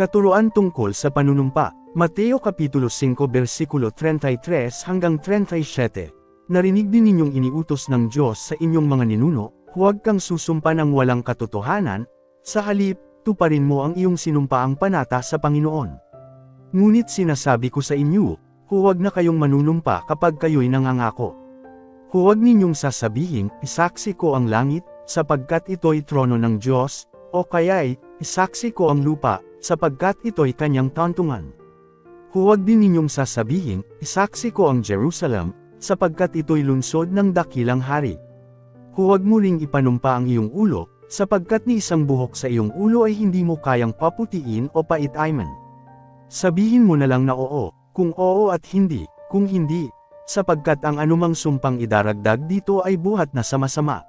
Katuruan tungkol sa panunumpa. Mateo Kapitulo 5 versikulo 33 hanggang 37. Narinig din ninyong iniutos ng Diyos sa inyong mga ninuno, huwag kang susumpa ng walang katotohanan, sa halip, tuparin mo ang iyong sinumpaang panata sa Panginoon. Ngunit sinasabi ko sa inyo, huwag na kayong manunumpa kapag kayo'y nangangako. Huwag ninyong sasabihin, isaksi ko ang langit, sapagkat ito'y trono ng Diyos, o kaya'y, isaksi ko ang lupa, sapagkat ito'y kanyang tantungan. Huwag din ninyong sasabihin, isaksi ko ang Jerusalem, sapagkat ito'y lungsod ng dakilang hari. Huwag mo ring ipanumpa ang iyong ulo, sapagkat ni isang buhok sa iyong ulo ay hindi mo kayang paputiin o paitayman. Sabihin mo na lang na oo, kung oo at hindi, kung hindi, sapagkat ang anumang sumpang idaragdag dito ay buhat na sama-sama.